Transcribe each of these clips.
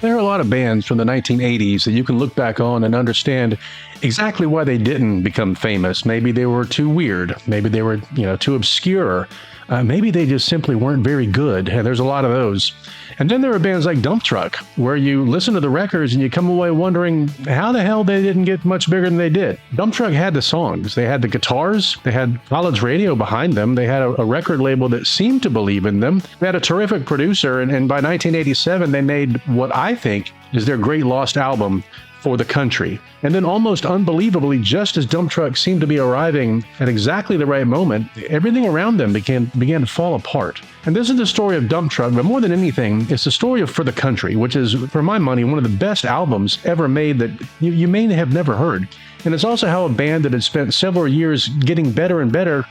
There are a lot of bands from the 1980s that you can look back on and understand exactly why they didn't become famous. Maybe they were too weird. Maybe they were, too obscure. Maybe they just simply weren't very good. And there's a lot of those. And then there are bands like Dumptruck, where you listen to the records and you come away wondering how the hell they didn't get much bigger than they did. Dumptruck had the songs, they had the guitars, they had college radio behind them, they had a record label that seemed to believe in them, they had a terrific producer, and by 1987 they made what I think is their great lost album, For the Country. And then almost unbelievably, just as Dumptruck seemed to be arriving at exactly the right moment, everything around them began to fall apart. And this is the story of Dumptruck, but more than anything, it's the story of For the Country, which is, for my money, one of the best albums ever made that you may have never heard. And it's also how a band that had spent several years getting better and better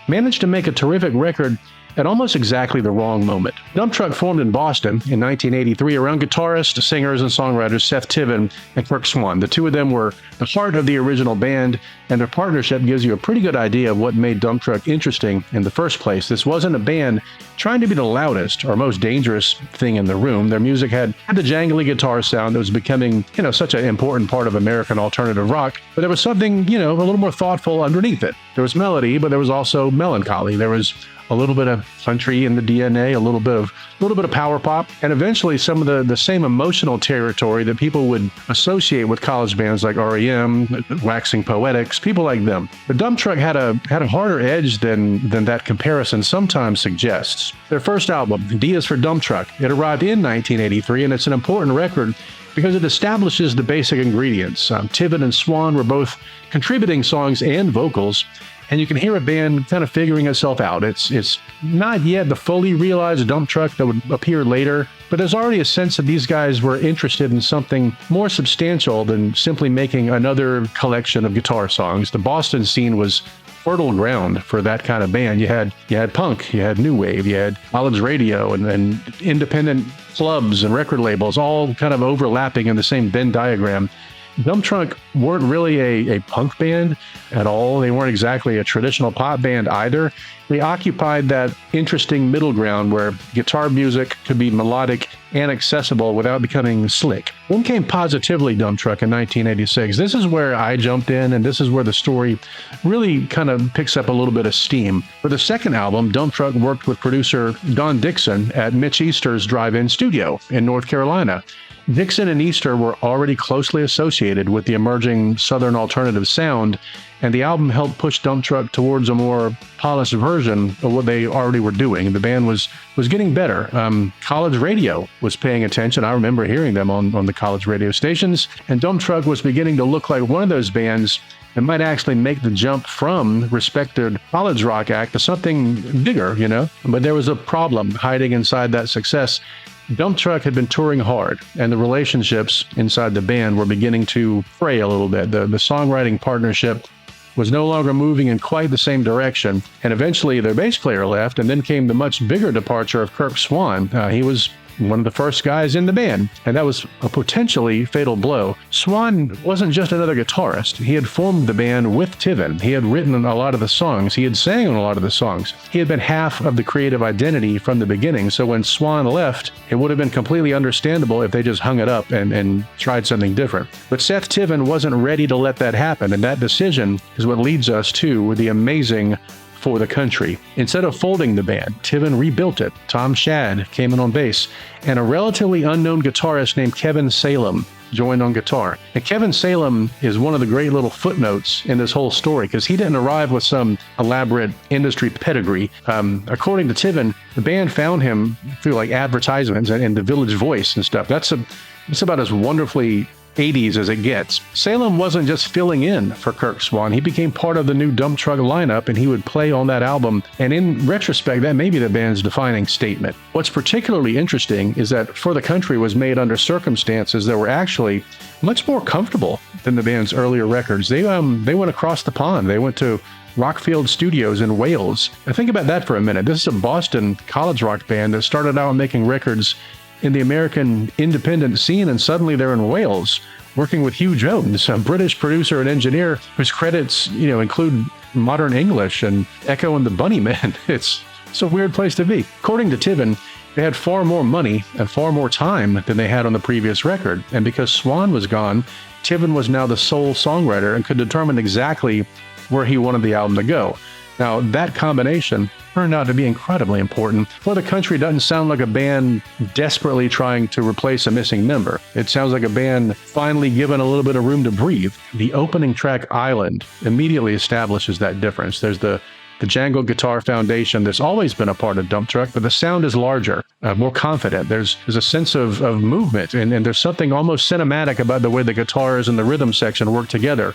managed to make a terrific record at almost exactly the wrong moment. Dumptruck formed in Boston in 1983 around guitarists, singers, and songwriters Seth Tiven and Kirk Swan. The two of them were the heart of the original band, and their partnership gives you a pretty good idea of what made Dumptruck interesting in the first place. This wasn't a band trying to be the loudest or most dangerous thing in the room. Their music had the jangly guitar sound that was becoming, such an important part of American alternative rock, but there was something, a little more thoughtful underneath it. There was melody, but there was also melancholy. There was a little bit of country in the DNA, a little bit of power pop, and eventually some of the same emotional territory that people would associate with college bands like REM, Waxing Poetics, people like them. But Dumptruck had a harder edge than that comparison sometimes suggests. Their first album, D is for Dumptruck, it arrived in 1983, and it's an important record because it establishes the basic ingredients. Tiven and Swan were both contributing songs and vocals, and you can hear a band kind of figuring itself out. It's not yet the fully realized Dumptruck that would appear later, but there's already a sense that these guys were interested in something more substantial than simply making another collection of guitar songs. The Boston scene was fertile ground for that kind of band. You had punk, you had new wave, you had college radio, and independent clubs and record labels all kind of overlapping in the same Venn diagram. Dumptruck weren't really a punk band at all. They weren't exactly a traditional pop band either. They occupied that interesting middle ground where guitar music could be melodic and accessible without becoming slick. Then came Positively Dumptruck in 1986. This is where I jumped in, and this is where the story really kind of picks up a little bit of steam. For the second album, Dumptruck worked with producer Don Dixon at Mitch Easter's drive-in studio in North Carolina. Dixon and Easter were already closely associated with the emerging Southern alternative sound, and the album helped push Dumptruck towards a more polished version of what they already were doing. The band was getting better. College radio was paying attention. I remember hearing them on the college radio stations, and Dumptruck was beginning to look like one of those bands that might actually make the jump from respected college rock act to something bigger, But there was a problem hiding inside that success. Dumptruck had been touring hard, and the relationships inside the band were beginning to fray a little bit. The songwriting partnership was no longer moving in quite the same direction, and eventually their bass player left, and then came the much bigger departure of Kirk Swan. He was one of the first guys in the band, and that was a potentially fatal blow. Swan wasn't just another guitarist. He had formed the band with Tiven. He had written a lot of the songs. He had sang on a lot of the songs. He had been half of the creative identity from the beginning, so when Swan left, it would have been completely understandable if they just hung it up and tried something different. But Seth Tiven wasn't ready to let that happen, and that decision is what leads us to the amazing For the Country. Instead of folding the band, Tiven rebuilt it. Tom Shad came in on bass, and a relatively unknown guitarist named Kevin Salem joined on guitar. And Kevin Salem is one of the great little footnotes in this whole story, because he didn't arrive with some elaborate industry pedigree. According to Tiven, the band found him through advertisements and the Village Voice and stuff. That's about as wonderfully 80s as it gets. Salem wasn't just filling in for Kirk Swan. He became part of the new Dumptruck lineup, and he would play on that album. And in retrospect, that may be the band's defining statement. What's particularly interesting is that For the Country was made under circumstances that were actually much more comfortable than the band's earlier records. They went across the pond. They went to Rockfield Studios in Wales. Now think about that for a minute. This is a Boston college rock band that started out making records in the American independent scene, and suddenly they're in Wales working with Hugh Jones, a British producer and engineer whose credits, include Modern English and Echo and the Bunnymen. It's a weird place to be. According to Tiven, They had far more money and far more time than they had on the previous record. And because Swan was gone, Tiven was now the sole songwriter and could determine exactly where he wanted the album to go. Now, that combination turned out to be incredibly important. For the Country doesn't sound like a band desperately trying to replace a missing member. It sounds like a band finally given a little bit of room to breathe. The opening track, Island, immediately establishes that difference. There's the jangle guitar foundation that's always been a part of Dumptruck, but the sound is larger, more confident. There's a sense of movement, and there's something almost cinematic about the way the guitars and the rhythm section work together.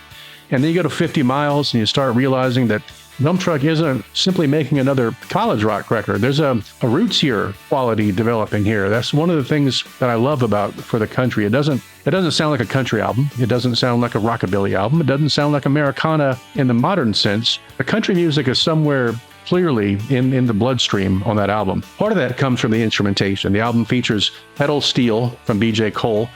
And then you go to 50 Miles and you start realizing that Dumptruck isn't simply making another college rock record. There's a rootsier quality developing here. That's one of the things that I love about For the Country. It doesn't sound like a country album. It doesn't sound like a rockabilly album. It doesn't sound like Americana in the modern sense. The country music is somewhere clearly in the bloodstream on that album. Part of that comes from the instrumentation. The album features pedal steel from B.J. Cole.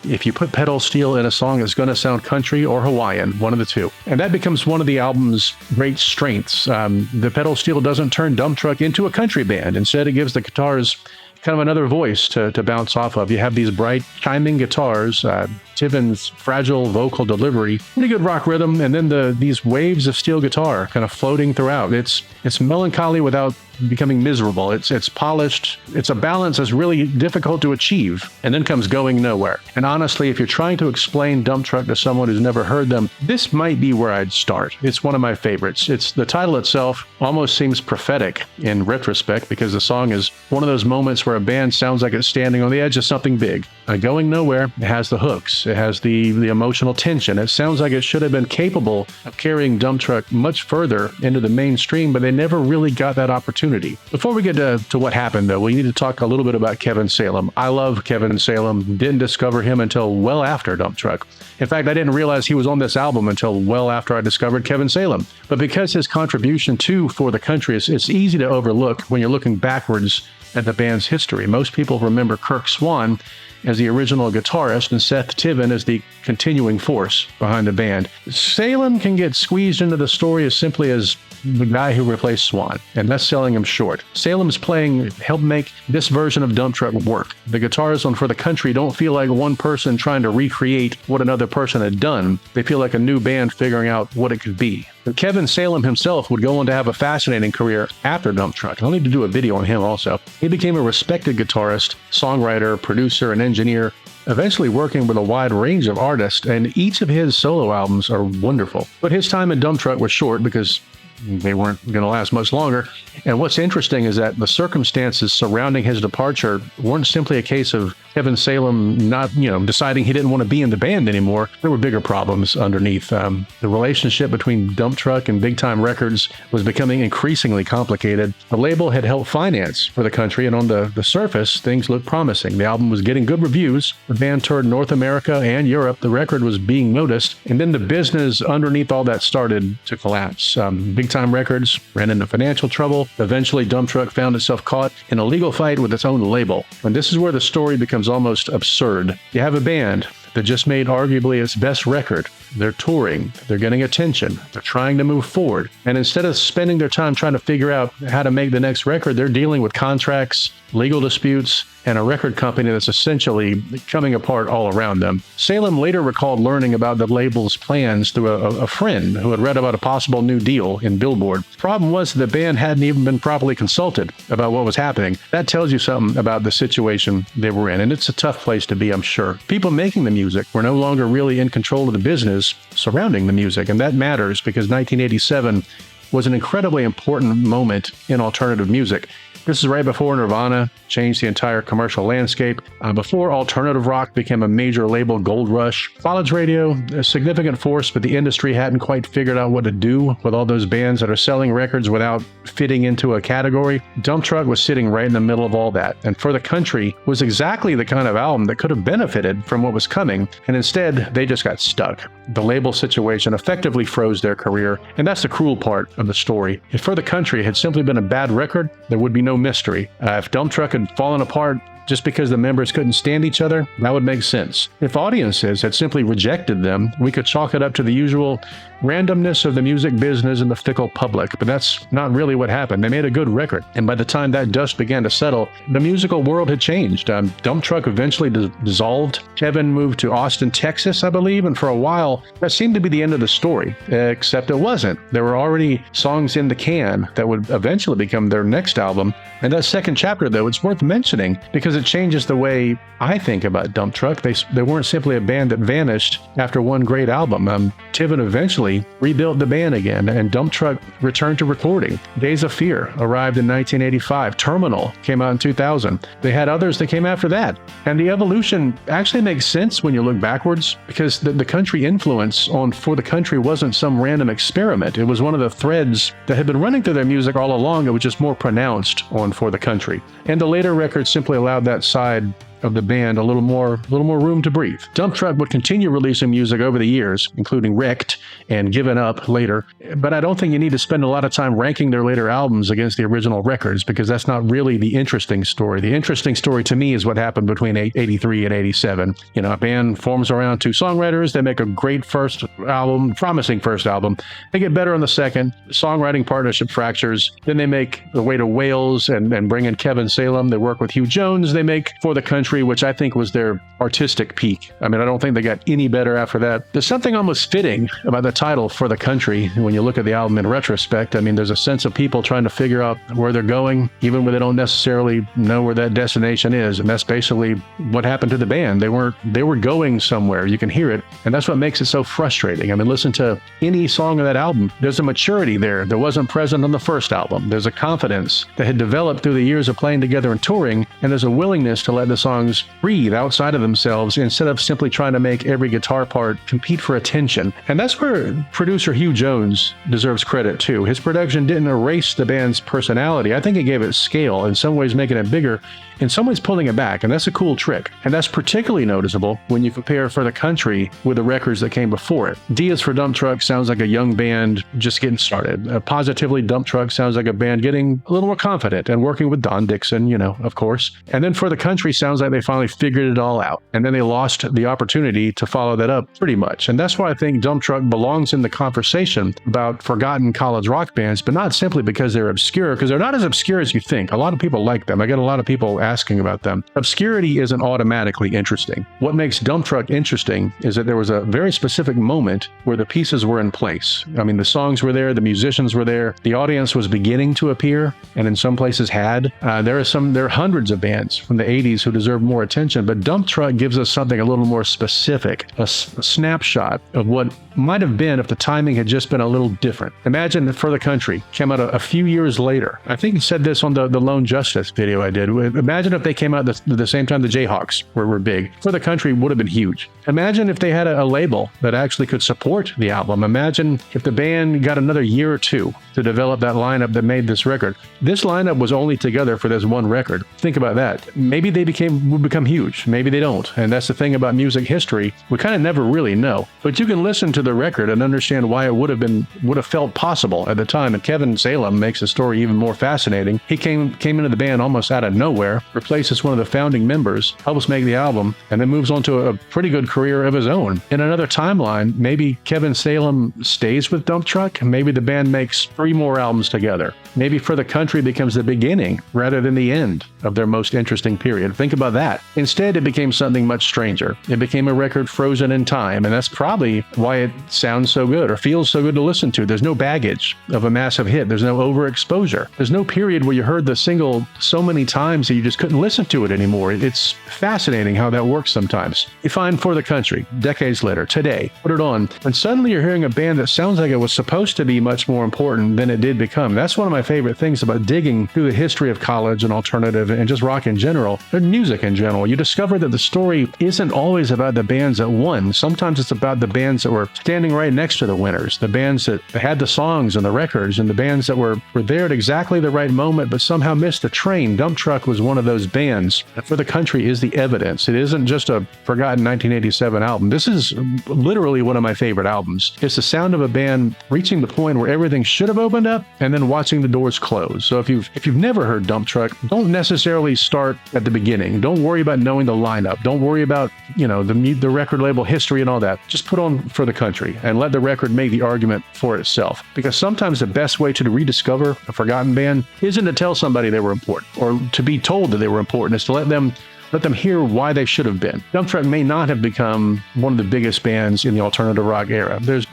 If you put pedal steel in a song, it's going to sound country or Hawaiian, one of the two. And that becomes one of the album's great strengths. The pedal steel doesn't turn Dumptruck into a country band. Instead, it gives the guitars kind of another voice to bounce off of. You have these bright, chiming guitars, Tiven's fragile vocal delivery, pretty good rock rhythm, and then these waves of steel guitar kind of floating throughout. It's melancholy without becoming miserable. It's polished. It's a balance that's really difficult to achieve. And then comes Going Nowhere. And honestly, if you're trying to explain Dumptruck to someone who's never heard them, this might be where I'd start. It's one of my favorites. It's the title itself almost seems prophetic in retrospect, because the song is one of those moments where a band sounds like it's standing on the edge of something big. Going Nowhere, it has the hooks. It has the emotional tension. It sounds like it should have been capable of carrying Dumptruck much further into the mainstream, but they never really got that opportunity. Before we get to what happened, though, we need to talk a little bit about Kevin Salem. I love Kevin Salem. Didn't discover him until well after Dumptruck. In fact, I didn't realize he was on this album until well after I discovered Kevin Salem. But because his contribution to For the Country it's easy to overlook when you're looking backwards at the band's history. Most people remember Kirk Swan as the original guitarist and Seth Tiven as the continuing force behind the band. Salem can get squeezed into the story as simply as the guy who replaced Swan, and that's selling him short. Salem's playing helped make this version of Dumptruck work. The guitars on For the Country don't feel like one person trying to recreate what another person had done. They feel like a new band figuring out what it could be. But Kevin Salem himself would go on to have a fascinating career after Dumptruck. I'll need to do a video on him also. He became a respected guitarist, songwriter, producer, and engineer, eventually working with a wide range of artists, and each of his solo albums are wonderful. But his time in Dumptruck was short because they weren't going to last much longer. And what's interesting is that the circumstances surrounding his departure weren't simply a case of Kevin Salem not, deciding he didn't want to be in the band anymore. There were bigger problems underneath. The relationship between Dumptruck and Big Time Records was becoming increasingly complicated. The label had helped finance For the Country, and on the surface, things looked promising. The album was getting good reviews. The band toured North America and Europe. The record was being noticed. And then the business underneath all that started to collapse. Big Time Records ran into financial trouble. Eventually, Dumptruck found itself caught in a legal fight with its own label. And this is where the story becomes almost absurd. You have a band that just made arguably its best record. They're touring, they're getting attention, they're trying to move forward. And instead of spending their time trying to figure out how to make the next record, they're dealing with contracts, legal disputes, and a record company that's essentially coming apart all around them. Salem later recalled learning about the label's plans through a friend who had read about a possible new deal in Billboard. The problem was the band hadn't even been properly consulted about what was happening. That tells you something about the situation they were in, and it's a tough place to be, I'm sure. People making the music were no longer really in control of the business surrounding the music, and that matters because 1987 was an incredibly important moment in alternative music. This is right before Nirvana changed the entire commercial landscape, before alternative rock became a major label gold rush. College radio, a significant force, but the industry hadn't quite figured out what to do with all those bands that are selling records without fitting into a category. Dumptruck was sitting right in the middle of all that, and For the Country was exactly the kind of album that could have benefited from what was coming, and instead they just got stuck. The label situation effectively froze their career, and that's the cruel part of the story. If For the Country had simply been a bad record, there would be no mystery. If Dumptruck had fallen apart just because the members couldn't stand each other, that would make sense. If audiences had simply rejected them, we could chalk it up to the usual randomness of the music business and the fickle public, but that's not really what happened. They made a good record, and by the time that dust began to settle, the musical world had changed. Dumptruck eventually dissolved. Kevin moved to Austin, Texas, I believe, and for a while, that seemed to be the end of the story, except it wasn't. There were already songs in the can that would eventually become their next album, and that second chapter, though, it's worth mentioning because it changes the way I think about Dumptruck. They weren't simply a band that vanished after one great album. Tiven eventually rebuilt the band again, and Dumptruck returned to recording. Days of Fear arrived in 1985. Terminal came out in 2000. They had others that came after that. And the evolution actually makes sense when you look backwards, because the country influence on For the Country wasn't some random experiment. It was one of the threads that had been running through their music all along. It was just more pronounced on For the Country. And the later records simply allowed that side of the band a little more room to breathe. Dumptruck would continue releasing music over the years, including Wrecked and Given Up later, but I don't think you need to spend a lot of time ranking their later albums against the original records, because that's not really the interesting story. The interesting story to me is what happened between 83 and 87. A band forms around two songwriters. They make a great first album, promising first album. They get better on the second. Songwriting partnership fractures. Then they make the way to Wales and bring in Kevin Salem. They work with Hugh Jones. They make For the Country, which I think was their artistic peak. I don't think they got any better after that. There's something almost fitting about the title For the Country when you look at the album in retrospect. There's a sense of people trying to figure out where they're going, even when they don't necessarily know where that destination is. And that's basically what happened to the band. They were going somewhere. You can hear it. And that's what makes it so frustrating. Listen to any song of that album. There's a maturity there that wasn't present on the first album. There's a confidence that had developed through the years of playing together and touring. And there's a willingness to let the songs breathe outside of themselves instead of simply trying to make every guitar part compete for attention. And that's where producer Hugh Jones deserves credit too. His production didn't erase the band's personality. I think it gave it scale, in some ways making it bigger, in some ways pulling it back, and that's a cool trick. And that's particularly noticeable when you compare For the Country with the records that came before it. Diaz for Dumptruck sounds like a young band just getting started. Positively Dumptruck sounds like a band getting a little more confident and working with Don Dixon, of course. And then For the Country sounds like they finally figured it all out. And then they lost the opportunity to follow that up pretty much. And that's why I think Dumptruck belongs in the conversation about forgotten college rock bands, but not simply because they're obscure, because they're not as obscure as you think. A lot of people like them. I get a lot of people asking about them. Obscurity isn't automatically interesting. What makes Dumptruck interesting is that there was a very specific moment where the pieces were in place. The songs were there, the musicians were there, the audience was beginning to appear, and in some places had. There are hundreds of bands from the 80s who deserve more attention, but Dumptruck gives us something a little more specific, a snapshot of what might have been if the timing had just been a little different. Imagine that For the Country came out a few years later. I think you said this on the Lone Justice video I did. Imagine if they came out the same time the Jayhawks were big. For the Country would have been huge. Imagine if they had a label that actually could support the album. Imagine if the band got another year or two to develop that lineup that made this record. This lineup was only together for this one record. Think about that. Maybe they would become huge. Maybe they don't. And that's the thing about music history. We kind of never really know. But you can listen to the record and understand why it would have felt possible at the time. And Kevin Salem makes the story even more fascinating. He came into the band almost out of nowhere, replaces one of the founding members, helps make the album, and then moves on to a pretty good career of his own. In another timeline, maybe Kevin Salem stays with Dumptruck, and maybe the band makes 3 more albums together. Maybe For the Country becomes the beginning rather than the end of their most interesting period. Think about that. Instead, it became something much stranger. It became a record frozen in time, and that's probably why it sounds so good or feels so good to listen to. There's no baggage of a massive hit. There's no overexposure. There's no period where you heard the single so many times that you just couldn't listen to it anymore. It's fascinating how that works sometimes. You find For the Country, decades later, today, put it on, and suddenly you're hearing a band that sounds like it was supposed to be much more important than it did become. That's one of my favorite things about digging through the history of college and alternative and just rock in general, and music in general. You discover that the story isn't always about the bands that won. Sometimes it's about the bands that were standing right next to the winners, the bands that had the songs and the records, and the bands that were there at exactly the right moment but somehow missed the train. Dumptruck was one of those bands. For the Country is the evidence. It isn't just a forgotten 1987 album. This is literally one of my favorite albums. It's the sound of a band reaching the point where everything should have opened up and then watching the doors close. So if you've never heard Dumptruck, don't necessarily start at the beginning. Don't worry about knowing the lineup. Don't worry about, the record label history and all that. Just put on For the Country and let the record make the argument for itself. Because sometimes the best way to rediscover a forgotten band isn't to tell somebody they were important or to be told that they were important. It's to let them hear why they should have been. Dumptruck may not have become one of the biggest bands in the alternative rock era. There's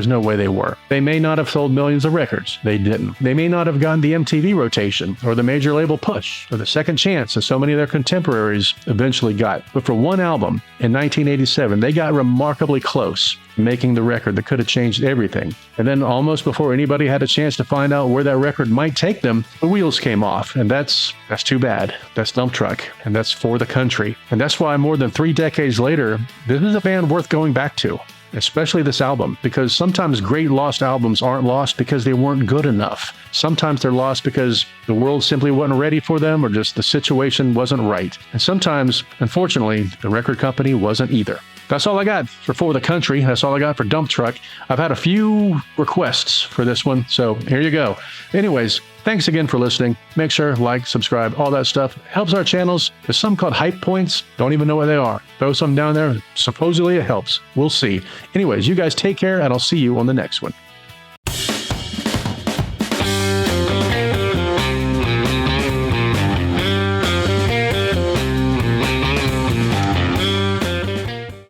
no way they were. They may not have sold millions of records. They didn't. They may not have gotten the MTV rotation or the major label push or the second chance that so many of their contemporaries eventually got. But for one album in 1987, they got remarkably close, making the record that could have changed everything. And then almost before anybody had a chance to find out where that record might take them, the wheels came off. And that's too bad. That's Dumptruck. And that's For the Country. And that's why more than 3 decades later, this is a band worth going back to, especially this album, because sometimes great lost albums aren't lost because they weren't good enough. Sometimes they're lost because the world simply wasn't ready for them or just the situation wasn't right. And sometimes, unfortunately, the record company wasn't either. That's all I got for the Country. That's all I got for Dumptruck. I've had a few requests for this one, so here you go. Anyways, thanks again for listening. Make sure, like, subscribe, all that stuff. Helps our channels. There's some called hype points. Don't even know what they are. Throw some down there. Supposedly it helps. We'll see. Anyways, you guys take care, and I'll see you on the next one.